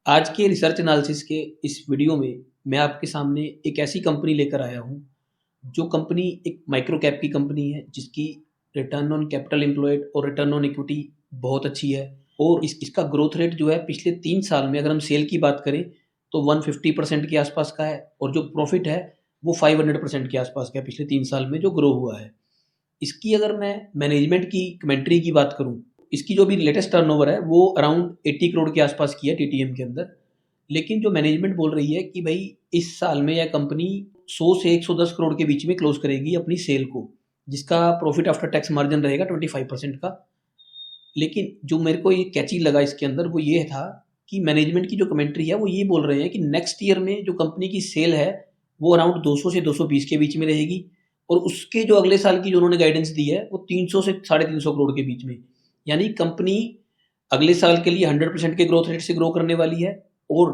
आज के research analysis के इस वीडियो में मैं आपके सामने एक ऐसी कंपनी लेकर आया हूँ जो कंपनी एक माइक्रो कैप की कंपनी है जिसकी रिटर्न ऑन कैपिटल एम्प्लॉयड और रिटर्न ऑन इक्विटी बहुत अच्छी है। और इसका ग्रोथ रेट जो है पिछले 3 साल में अगर हम सेल की बात करें तो 150% के आसपास का है और जो प्रॉफिट है वो 500% के आसपास का है पिछले 3 साल में जो ग्रो हुआ है। इसकी अगर मैं मैनेजमेंट की कमेंट्री की बात करूं, इसकी जो भी लेटेस्ट टर्नओवर है वो अराउंड 80 करोड़ के आसपास की है टीटीएम के अंदर। लेकिन जो मैनेजमेंट बोल रही है कि भाई इस साल में यह कंपनी 100 से 110 करोड़ के बीच में क्लोज करेगी अपनी सेल को, जिसका प्रॉफिट आफ्टर टैक्स मार्जिन रहेगा 25% का। लेकिन जो मेरे को ये कैची लगा इसके अंदर वो ये था कि मैनेजमेंट की जो कमेंट्री है वो ये बोल रहे हैं कि नेक्स्ट ईयर में जो कंपनी की सेल है वो अराउंड 200 से 220 के बीच में रहेगी और उसके जो अगले साल की जो उन्होंने गाइडेंस दी है वो 300 से 350 करोड़ के बीच में। यानी कंपनी अगले साल के लिए 100% के ग्रोथ रेट से ग्रो करने वाली है और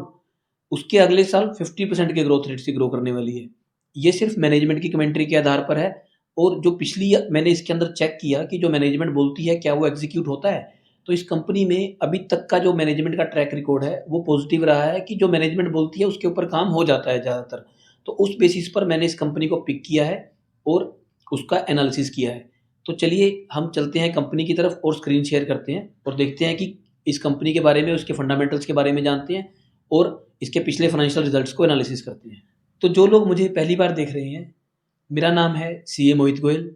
उसके अगले साल 50% के ग्रोथ रेट से ग्रो करने वाली है। ये सिर्फ मैनेजमेंट की कमेंट्री के आधार पर है और जो पिछली मैंने इसके अंदर चेक किया कि जो मैनेजमेंट बोलती है क्या वो एग्जीक्यूट होता है, तो इस कंपनी में अभी तक का जो मैनेजमेंट का ट्रैक रिकॉर्ड है वो पॉजिटिव रहा है कि जो मैनेजमेंट बोलती है उसके ऊपर काम हो जाता है ज़्यादातर। तो उस बेसिस पर मैंने इस कंपनी को पिक किया है और उसका एनालिसिस किया है। तो चलिए हम चलते हैं कंपनी की तरफ और स्क्रीन शेयर करते हैं और देखते हैं कि इस कंपनी के बारे में, उसके फंडामेंटल्स के बारे में जानते हैं और इसके पिछले फाइनेंशियल रिजल्ट्स को एनालिसिस करते हैं। तो जो लोग मुझे पहली बार देख रहे हैं, मेरा नाम है सीए मोहित गोयल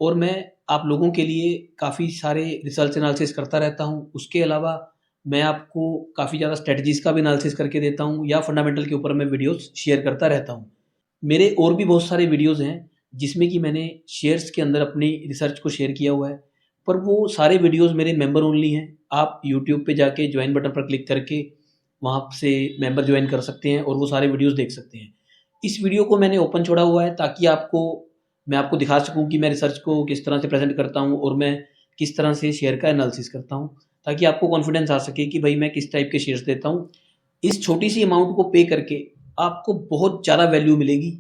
और मैं आप लोगों के लिए काफ़ी सारे रिसर्च एनालिसिस करता रहता हूँ। उसके अलावा मैं आपको काफ़ी ज़्यादा स्ट्रेटजीज़ का भी एनालिसिस करके देता हूँ या फंडामेंटल के ऊपर मैं वीडियोस शेयर करता रहता हूँ। मेरे और भी बहुत सारे वीडियोस हैं जिसमें कि मैंने शेयर्स के अंदर अपनी रिसर्च को शेयर किया हुआ है, पर वो सारे वीडियोस मेरे मेंबर ओनली हैं। आप यूट्यूब पे जाके ज्वाइन बटन पर क्लिक करके वहाँ से मेंबर ज्वाइन कर सकते हैं और वो सारे वीडियोस देख सकते हैं। इस वीडियो को मैंने ओपन छोड़ा हुआ है ताकि मैं आपको दिखा सकूं कि मैं रिसर्च को किस तरह से प्रेजेंट करता हूं और मैं किस तरह से शेयर का एनालिसिस करता हूं, ताकि आपको कॉन्फिडेंस आ सके कि भाई मैं किस टाइप के शेयर्स देता हूं। इस छोटी सी अमाउंट को पे करके आपको बहुत ज़्यादा वैल्यू मिलेगी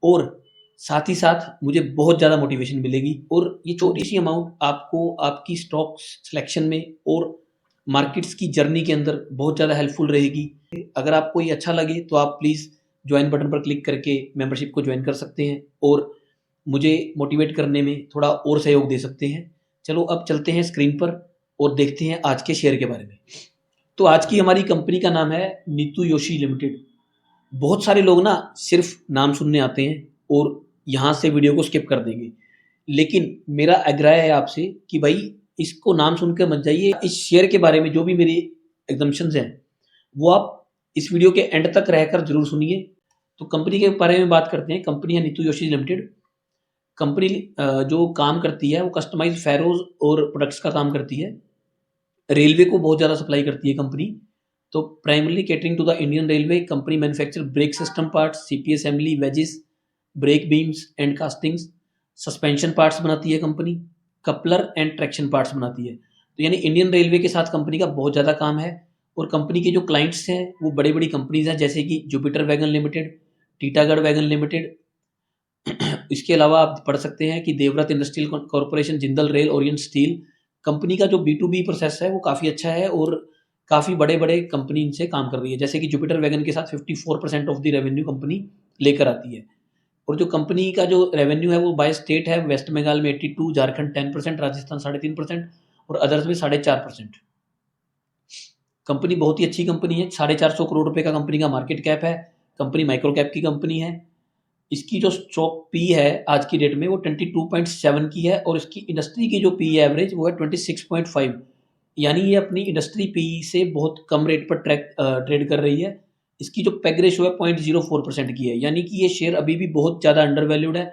और साथ ही साथ मुझे बहुत ज़्यादा मोटिवेशन मिलेगी और ये छोटी सी अमाउंट आपको आपकी स्टॉक सिलेक्शन में और मार्केट्स की जर्नी के अंदर बहुत ज़्यादा हेल्पफुल रहेगी। अगर आपको ये अच्छा लगे तो आप प्लीज़ ज्वाइन बटन पर क्लिक करके मेंबरशिप को ज्वाइन कर सकते हैं और मुझे मोटिवेट करने में थोड़ा और सहयोग दे सकते हैं। चलो अब चलते हैं स्क्रीन पर और देखते हैं आज के शेयर के बारे में। तो आज की हमारी कंपनी का नाम है नीतू योशी लिमिटेड। बहुत सारे लोग ना सिर्फ नाम सुनने आते हैं और यहाँ से वीडियो को स्किप कर देंगे, लेकिन मेरा आग्रह है आपसे कि भाई इसको नाम सुनकर मत जाइए। इस शेयर के बारे में जो भी मेरी एग्जम्पशंस हैं वो आप इस वीडियो के एंड तक रहकर जरूर सुनिए। तो कंपनी के बारे में बात करते हैं। कंपनी है नीतू योशी लिमिटेड। कंपनी जो काम करती है वो कस्टमाइज फेरोज और प्रोडक्ट्स का काम करती है। रेलवे को बहुत ज़्यादा सप्लाई करती है कंपनी। तो primarily catering to the Indian railway, company manufacture brake system parts, CP assembly, wedges, brake beams and castings, suspension parts बनाती है company, coupler and traction parts बनाती है। तो यानी इंडियन रेलवे के साथ कंपनी का बहुत ज़्यादा काम है और कंपनी के जो क्लाइंट्स हैं वो बड़ी बड़ी कंपनीज हैं जैसे कि Jupiter wagon limited, Titagarh wagon limited. इसके अलावा आप पढ़ सकते हैं कि Devvrat industrial corporation, Jindal rail, Orient steel. Company का जो B2B प्रोसेस है वो काफ़ी अच्छा है और काफ़ी बड़े बड़े कंपनी इनसे काम कर रही है। जैसे कि जुपिटर वैगन के साथ 54% ऑफ द रेवेन्यू कंपनी लेकर आती है। और जो कंपनी का जो रेवेन्यू है वो बाय स्टेट है, वेस्ट बंगाल में 82%, झारखंड 10%, राजस्थान 3.5% और अदर्स में 4.5%। कंपनी बहुत ही अच्छी कंपनी है। 450 करोड़ रुपए का कंपनी का मार्केट कैप है। कंपनी माइक्रो कैप की कंपनी है। इसकी जो स्टॉक पी है आज की डेट में वो 22.7 की है और इसकी इंडस्ट्री की जो पी एवरेज वो है 26.5। यानी ये अपनी इंडस्ट्री पी से बहुत कम रेट पर ट्रेड कर रही है। इसकी जो पेग रेशो है 0.04% की है, यानी कि ये शेयर अभी भी बहुत ज़्यादा अंडर वैल्यूड है।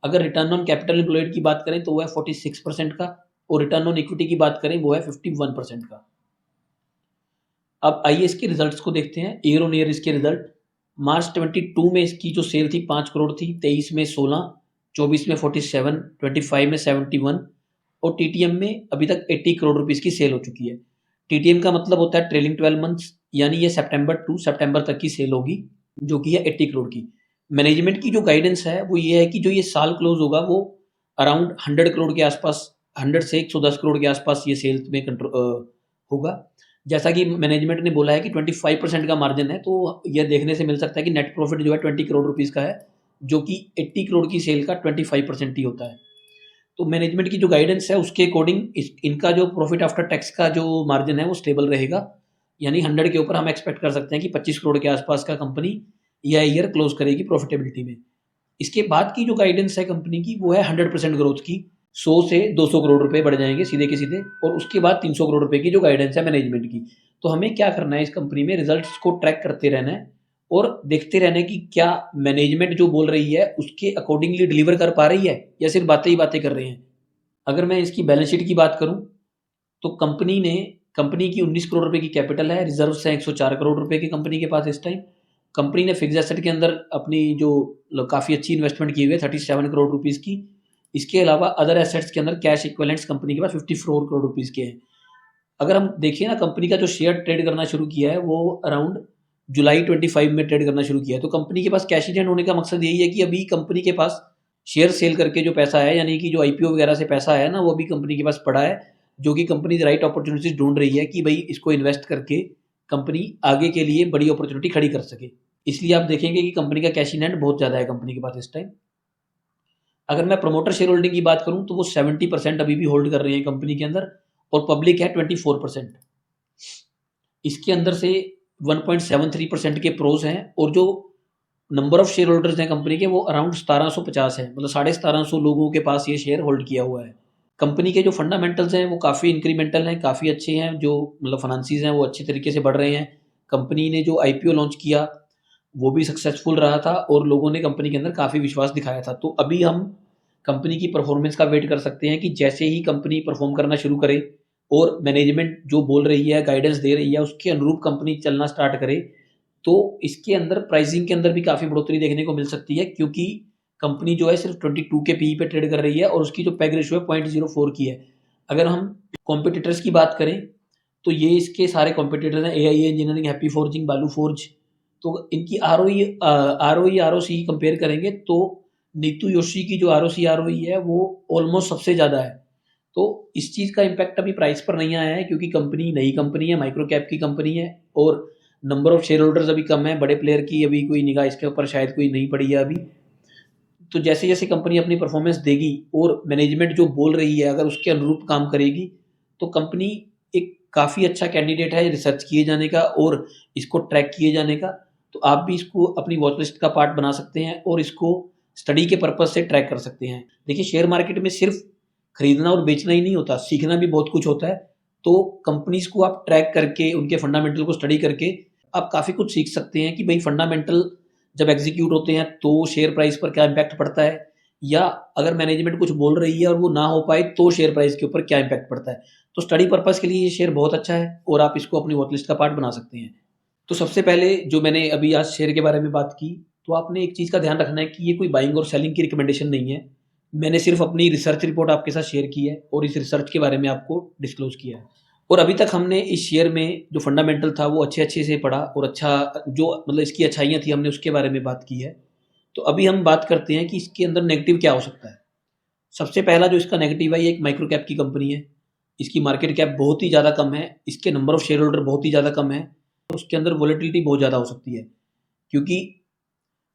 अगर रिटर्न ऑन कैपिटल एम्प्लॉयड की बात करें तो वो है 46% का और रिटर्न ऑन इक्विटी की बात करें वो है 51% का। अब आइए इसके रिजल्ट्स को देखते हैं, ईयर ऑन ईयर इसके रिजल्ट। मार्च 22 में इसकी जो सेल थी 5 करोड़ थी, 23 में 16, 24 में 47, 25 में 71 और टीटीएम में अभी तक 80 करोड़ रुपीस की सेल हो चुकी है। टीटीएम का मतलब होता है ट्रेलिंग 12 मंथ्स, यानी ये सितंबर टू सितंबर तक की सेल होगी जो कि है 80 करोड़ की। मैनेजमेंट की जो गाइडेंस है वो ये है कि जो ये साल क्लोज होगा वो अराउंड 100 करोड़ के आसपास, 100 से 110 करोड़ के आसपास ये सेल्स में कंट्रोल होगा। जैसा कि मैनेजमेंट ने बोला है कि 25% का मार्जिन है, तो यह देखने से मिल सकता है कि नेट प्रॉफिट जो है 20 करोड़ रुपीज़ का है, जो कि 80 करोड़ की सेल का 25% ही होता है। तो मैनेजमेंट की जो गाइडेंस है उसके अकॉर्डिंग इनका जो प्रॉफिट आफ्टर टैक्स का जो मार्जिन है वो स्टेबल रहेगा, यानी 100 के ऊपर हम एक्सपेक्ट कर सकते हैं कि 25 करोड़ के आसपास का कंपनी यह ईयर क्लोज करेगी प्रॉफिटेबिलिटी में। इसके बाद की जो गाइडेंस है कंपनी की वो है 100% ग्रोथ की, 100 से 200 करोड़ रुपए बढ़ जाएंगे सीधे के सीधे, और उसके बाद 300 करोड़ रुपए की जो गाइडेंस है मैनेजमेंट की। तो हमें क्या करना है, इस कंपनी में रिजल्ट्स को ट्रैक करते रहना है और देखते रहना है कि क्या मैनेजमेंट जो बोल रही है उसके अकॉर्डिंगली डिलीवर कर पा रही है या सिर्फ बातें ही बातें कर रहे हैं। अगर मैं इसकी बैलेंस शीट की बात करूं तो कंपनी की 19 करोड़ रुपए की कैपिटल है, रिजर्व है 104 करोड़ रुपए की कंपनी के पास इस टाइम। कंपनी ने फिक्स एसेट के अंदर अपनी जो काफ़ी अच्छी इन्वेस्टमेंट की हुई है 37 करोड़ रुपीज़ की। इसके अलावा अदर एसेट्स के अंदर कैश इक्विवेलेंट्स कंपनी के पास 54 करोड़ रुपीज़ के हैं। अगर हम देखिए ना, कंपनी का जो शेयर ट्रेड करना शुरू किया है वो अराउंड जुलाई 25 में ट्रेड करना शुरू किया है। तो कंपनी के पास कैश इन हैंड होने का मकसद यही है कि अभी कंपनी के पास शेयर सेल करके जो पैसा है, यानी कि जो आईपीओ वगैरह से पैसा है ना, वो अभी कंपनी के पास पड़ा है, जो कि कंपनी राइट अपॉर्चुनिटीज ढूंढ रही है कि भाई इसको इन्वेस्ट करके कंपनी आगे के लिए बड़ी अपॉर्चुनिटी खड़ी कर सके। इसलिए आप देखेंगे कि कंपनी का कैश इन हैंड बहुत ज़्यादा है कंपनी के पास इस टाइम। अगर मैं प्रमोटर शेयर होल्डिंग की बात करूं तो वो 70% अभी भी होल्ड कर रहे हैं कंपनी के अंदर, और पब्लिक है 24%। इसके अंदर से 1.73% के प्रोज हैं, और जो नंबर ऑफ शेयर होल्डर्स हैं कंपनी के वो अराउंड 1750 है, मतलब 1750 लोगों के पास ये शेयर होल्ड किया हुआ है। कंपनी के जो फंडामेंटल्स हैं वो काफ़ी इंक्रीमेंटल हैं, काफ़ी अच्छे हैं, जो मतलब फाइनेंसिस हैं वो अच्छे तरीके से बढ़ रहे हैं। कंपनी ने जो आईपीओ लॉन्च किया वो भी सक्सेसफुल रहा था और लोगों ने कंपनी के अंदर काफ़ी विश्वास दिखाया था। तो अभी हम कंपनी की परफॉर्मेंस का वेट कर सकते हैं कि जैसे ही कंपनी परफॉर्म करना शुरू करे और मैनेजमेंट जो बोल रही है, गाइडेंस दे रही है, उसके अनुरूप कंपनी चलना स्टार्ट करे, तो इसके अंदर प्राइसिंग के अंदर भी काफ़ी बढ़ोतरी देखने को मिल सकती है, क्योंकि कंपनी जो है सिर्फ 22 के पीई पे ट्रेड कर रही है और उसकी जो पैग रेशियो है 0.04 की है। अगर हम कॉम्पिटिटर्स की बात करें तो ये इसके सारे कॉम्पिटिटर्स हैं, एआईए इंजीनियरिंग, हैप्पी फोर्जिंग, बालू फोर्ज। तो इनकी आरओई कंपेयर करेंगे तो नीतू योशी की जो आरओई है वो ऑलमोस्ट सबसे ज़्यादा है। तो इस चीज़ का इम्पैक्ट अभी प्राइस पर नहीं आया है, क्योंकि कंपनी नई कंपनी है, माइक्रो कैप की कंपनी है, और नंबर ऑफ शेयर होल्डर्स अभी कम है, बड़े प्लेयर की अभी कोई निगाह इसके ऊपर शायद कोई नहीं पड़ी है अभी। तो जैसे जैसे कंपनी अपनी परफॉर्मेंस देगी और मैनेजमेंट जो बोल रही है अगर उसके अनुरूप काम करेगी, तो कंपनी एक काफ़ी अच्छा कैंडिडेट है रिसर्च किए जाने का और इसको ट्रैक किए जाने का। तो आप भी इसको अपनी वॉच लिस्ट का पार्ट बना सकते हैं और इसको स्टडी के पर्पज से ट्रैक कर सकते हैं। देखिए, शेयर मार्केट में सिर्फ खरीदना और बेचना ही नहीं होता, सीखना भी बहुत कुछ होता है। तो कंपनीज को आप ट्रैक करके उनके फंडामेंटल को स्टडी करके आप काफ़ी कुछ सीख सकते हैं कि भाई फंडामेंटल जब एग्जीक्यूट होते हैं तो शेयर प्राइस पर क्या इम्पैक्ट पड़ता है, या अगर मैनेजमेंट कुछ बोल रही है और वो ना हो पाए तो शेयर प्राइस के ऊपर क्या इम्पैक्ट पड़ता है। तो स्टडी पर्पज के लिए ये शेयर बहुत अच्छा है और आप इसको अपनी वॉच लिस्ट का पार्ट बना सकते हैं। तो सबसे पहले जो मैंने अभी आज शेयर के बारे में बात की, तो आपने एक चीज़ का ध्यान रखना है कि ये कोई बाइंग और सेलिंग की रिकमेंडेशन नहीं है। मैंने सिर्फ अपनी रिसर्च रिपोर्ट आपके साथ शेयर की है और इस रिसर्च के बारे में आपको डिस्क्लोज किया है। और अभी तक हमने इस शेयर में जो फंडामेंटल था वो अच्छे से पढ़ा और अच्छा जो मतलब इसकी अच्छाइयाँ थी हमने उसके बारे में बात की है। तो अभी हम बात करते हैं कि इसके अंदर नेगेटिव क्या हो सकता है। सबसे पहला जो इसका नेगेटिव है, ये एक माइक्रो कैप की कंपनी है, इसकी मार्केट कैप बहुत ही ज़्यादा कम है, इसके नंबर ऑफ शेयर होल्डर बहुत ही ज़्यादा कम है, उसके अंदर वॉलेटिलिटी बहुत ज़्यादा हो सकती है, क्योंकि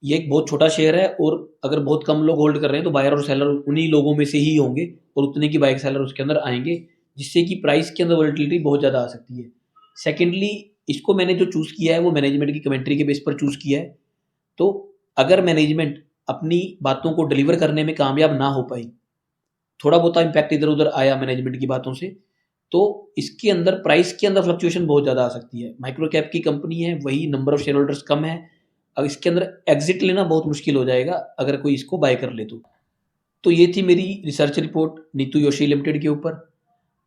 ये एक बहुत छोटा शेयर है और अगर बहुत कम लोग होल्ड कर रहे हैं तो बायर और सेलर उन्हीं लोगों में से ही होंगे और उतने की बायर सेलर उसके अंदर आएंगे, जिससे कि प्राइस के अंदर वॉलेटिलिटी बहुत ज़्यादा आ सकती है। सेकेंडली, इसको मैंने जो चूज़ किया है वो मैनेजमेंट की कमेंट्री के बेस पर चूज़ किया है। तो अगर मैनेजमेंट अपनी बातों को डिलीवर करने में कामयाब ना हो पाई, थोड़ा बहुत इम्पैक्ट इधर उधर आया मैनेजमेंट की बातों से, तो इसके अंदर प्राइस के अंदर फ्लक्चुएशन बहुत ज़्यादा आ सकती है। माइक्रो कैप की कंपनी है, वही नंबर ऑफ शेयर होल्डर्स कम है, अब इसके अंदर एग्जिट लेना बहुत मुश्किल हो जाएगा अगर कोई इसको बाय कर ले तो ये थी मेरी research report Neetu Yoshi limited के ऊपर।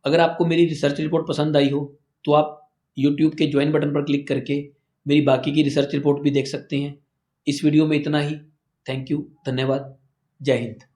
अगर आपको मेरी रिसर्च रिपोर्ट पसंद आई हो तो आप यूट्यूब के ज्वाइन बटन पर क्लिक करके मेरी बाकी की रिसर्च रिपोर्ट भी देख सकते हैं। इस वीडियो में इतना ही। थैंक यू, धन्यवाद, जय हिंद।